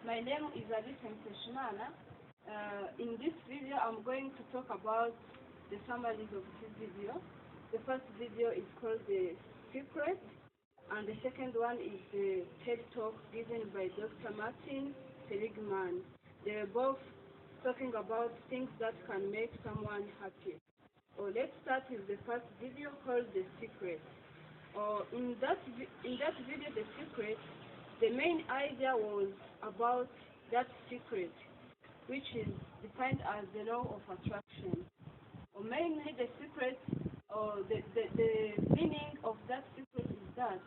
My name is Alice Mteshimana. In this video, I'm going to talk about the summaries of this video. The first video is called The Secret, and the second one is the TED Talk given by Dr. Martin Seligman. They're both talking about things that can make someone happy. Let's start with the first video called The Secret. In that video, The Secret, the main idea was about that secret, which is defined as the law of attraction. Mainly the secret, or the meaning of that secret is that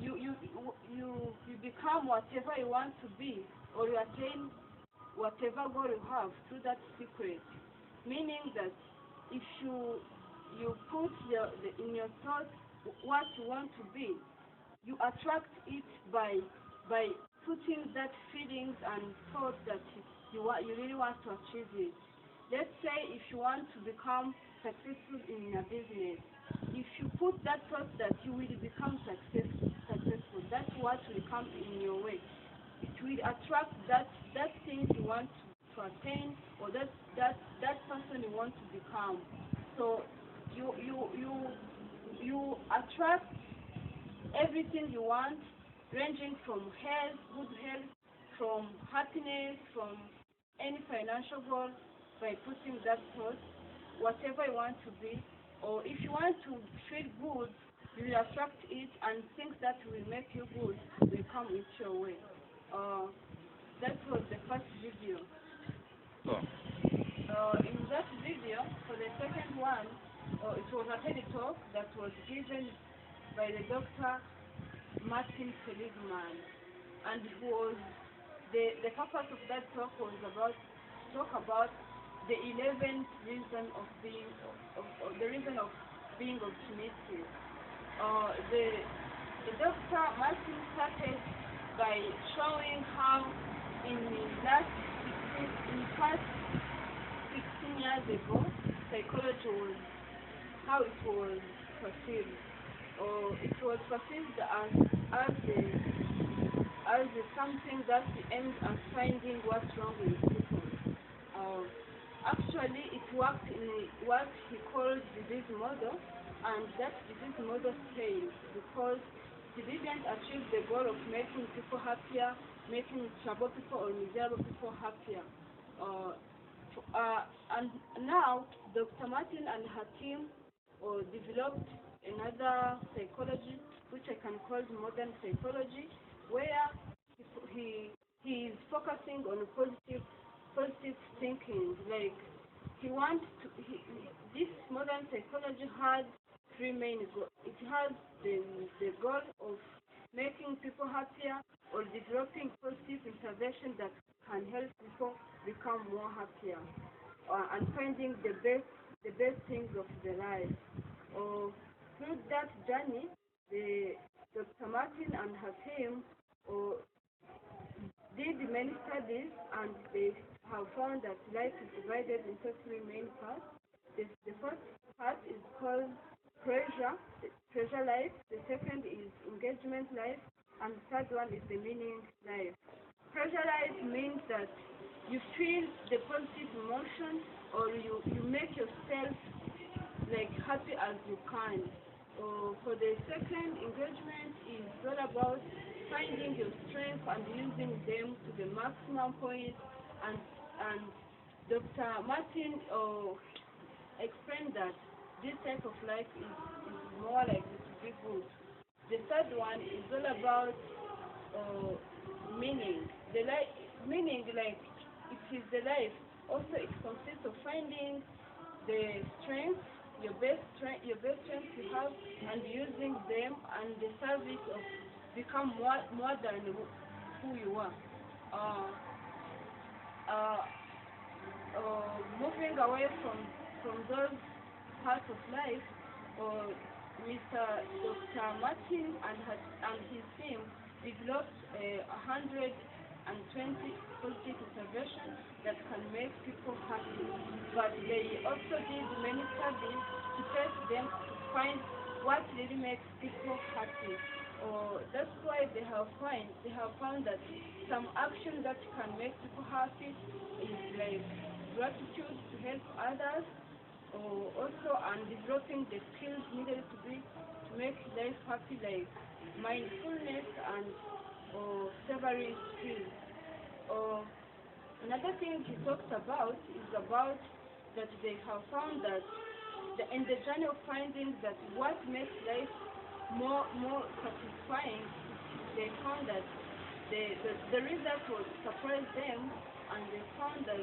you become whatever you want to be, or you attain whatever goal you have through that secret. Meaning that if you put in your thoughts what you want to be, you attract it by putting that feelings and thoughts that you really want to achieve it. Let's say if you want to become successful in a business, if you put that thought that you will become successful, that's what will come in your way. It will attract that thing you want to attain, or that person you want to become. So you attract everything you want, ranging from health, good health, from happiness, from any financial goal, by putting that thought, whatever you want to be. Or if you want to feel good, you will attract it, and things that will make you good will come into your way. That was the first video. In that video, for the second one, it was a TED Talk that was given by the Dr. Martin Seligman, and the purpose of that talk was talk about the 11th reason of being optimistic. The Dr. Martin started by showing how in past 16 years ago, psychology was how it was perceived. It was perceived as something that aimed at finding what's wrong with people. Actually, it worked in what he called disease model, and that disease model failed because he didn't achieve the goal of making people happier, making trouble people or miserable people happier. And now, Dr. Martin and her team developed another psychology, which I can call modern psychology, where he is focusing on positive thinking. Like this modern psychology has three main goals. It has the goal of making people happier, or developing positive intervention that can help people become more happier, and finding the best things of their life. Through that journey, Dr. Martin and her team did many studies, and they have found that life is divided into three main parts. The first part is called pleasure life. The second is engagement life, and the third one is the meaning life. Pleasure life means that you feel the positive emotion, or you make yourself like happy as you can. For the second, engagement is all about finding your strengths and using them to the maximum point. And Dr. Martin explained that this type of life is more likely to be good. The third one is all about meaning. Meaning, like it is the life. Also, it consists of finding the strengths, your best strengths you have, and using them and the service of become more than who you are. Moving away from those parts of life, Mr. Dr. Martin and his team developed 120 positive interventions that can make people happy. But they also did many studies to test them to find what really makes people happy. That's why they have found that some action that can make people happy is like gratitude to help others, or also and developing the skills needed to make life happy, like mindfulness and savory skills. Or another thing he talks about is about that they have found that in the journey of finding that what makes life more satisfying, they found that the result was surprised them, and they found that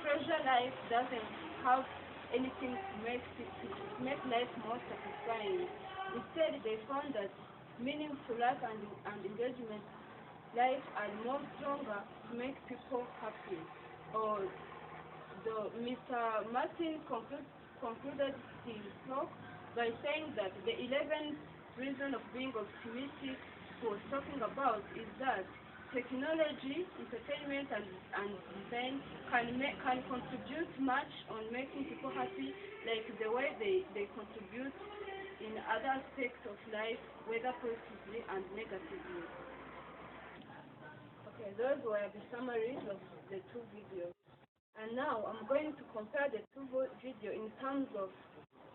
pressure life doesn't have anything to make life more satisfying. Instead, they found that meaningful life and engagement life are more stronger to make people happy. Or Mr. Martin concluded his talk by saying that the 11th reason of being optimistic he was talking about is that technology, entertainment, and design can contribute much on making people happy, like the way they contribute in other aspects of life, whether positively and negatively. Okay, those were the summaries of the two videos. And now I'm going to compare the two videos in terms of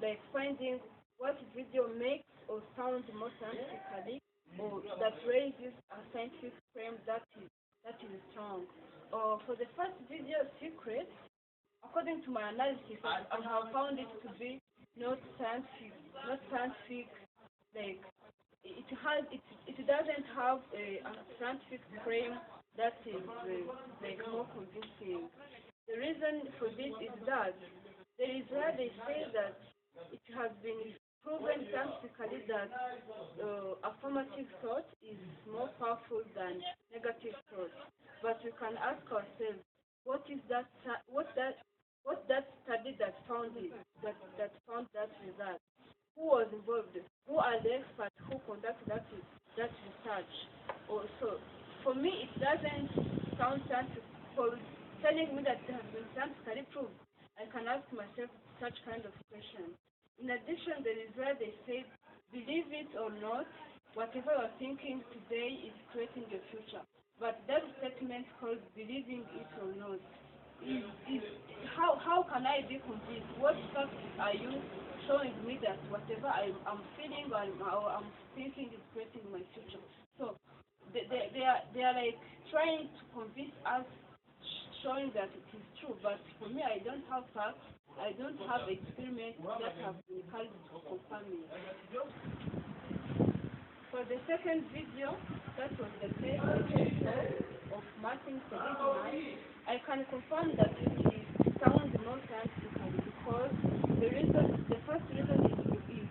like finding what video makes or sounds more scientifically, or that raises a scientific frame that is strong. For the first video, Secret, according to my analysis, I have found it to be not scientific, like it doesn't have a scientific frame that is like more convincing. The reason for this is that there is where they say that it has been proven scientifically that affirmative thought is more powerful than negative thought. But we can ask ourselves, what that study that found that result? Who was involved? Who are the experts who conducted that research? Also, for me, it doesn't sound scientific. For telling me that it has been scientifically proved, I can ask myself such kind of question. In addition, there is where they say, believe it or not, whatever you're thinking today is creating your future. But that statement called believing it or not is how can I be convinced? What facts are you showing me that whatever I'm feeling or I'm thinking is creating my future? So they are like trying to convince us, showing that it is true. But for me, I don't have facts. I don't have experiments that have been carried to confirm it. For the second video, that was the case of Martin Seligman, I can confirm that it sounds more scientifically because the first reason is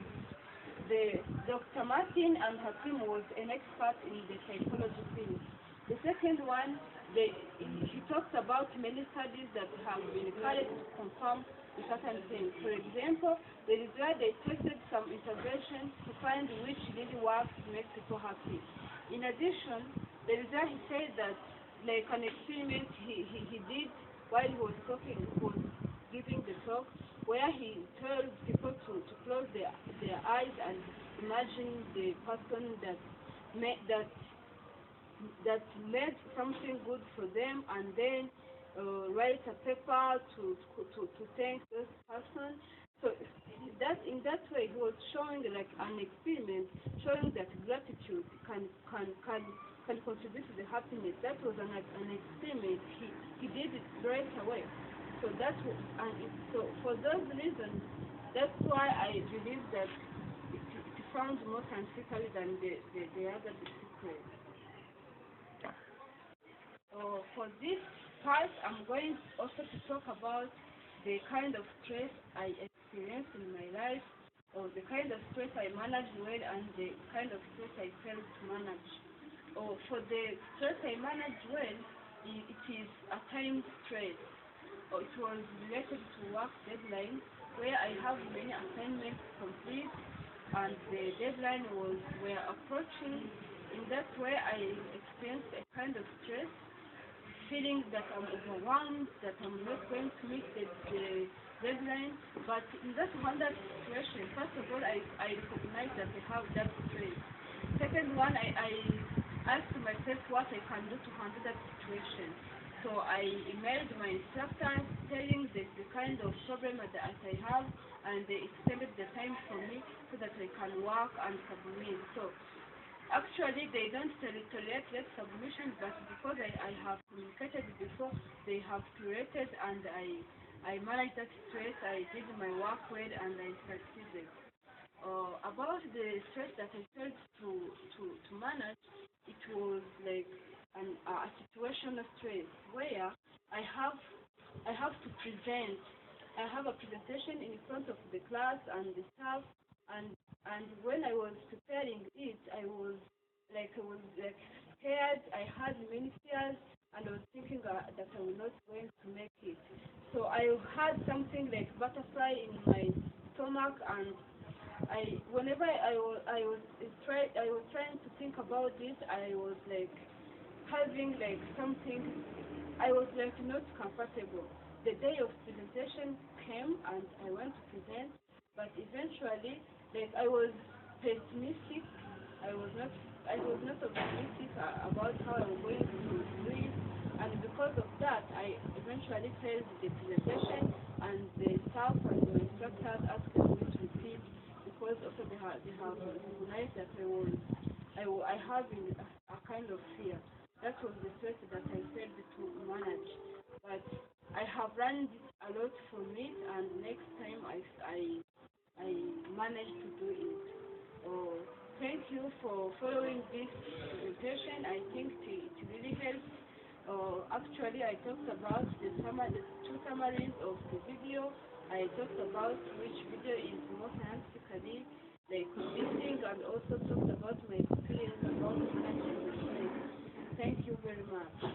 Dr. Martin and her team was an expert in the psychology field. The second one, he talks about many studies that have been carried to confirm certain things. For example, there is where they tested some interventions to find which really works to make people happy. In addition, there is where he said that, like an experiment he did while he was giving the talk, where he told people to close their eyes and imagine the person that made something good for them, and then write a paper to thank this person. So in that way, he was showing like an experiment, showing that gratitude can contribute to the happiness. That was an experiment. He did it right away. So so for those reasons, that's why I believe that it sounds more scientifically than the other Secret. For this part, I'm going also to talk about the kind of stress I experience in my life, or the kind of stress I manage well, and the kind of stress I fail to manage. For the stress I manage well, it is a time stress. It was related to work deadline, where I have many assignments to complete, and the deadline were approaching. In that way, I experienced a kind of stress, feeling that I'm overwhelmed, that I'm not going to meet the deadline. But in that situation, first of all, I recognize that I have that stress. Second one, I asked myself what I can do to handle that situation. So I emailed my instructor telling the kind of problem that I have, and they extended the time for me so that I can work and submit. So actually, they don't tolerate late submission, but because I have communicated before, they have tolerated, and I managed that stress. I did my work well, and I succeeded. About the stress that I felt to manage, it was like a situational stress where I have I have to present. I have a presentation in front of the class and the staff, and when I was preparing it, I was like scared. I had many fears, and I was thinking that I was not going to make it. So I had something like butterfly in my stomach, and whenever I was trying to think about it, I was like having like something. I was like not comfortable. The day of presentation came and I went to present, but eventually, like I was pessimistic. I was not. I was not optimistic about how I was going to do it, and because of that, I eventually failed the presentation, and the staff and the instructors asked me to repeat because also they have recognized that I have a kind of fear. That was the stress that I failed to manage. But I have learned a lot from it, and next time I managed to do it. Oh, thank you for following this presentation. I think it really helped. Actually, I talked about the two summaries of the video. I talked about which video is more scientifically like convincing, and also talked about my experience about managing the stress. Thank you very much.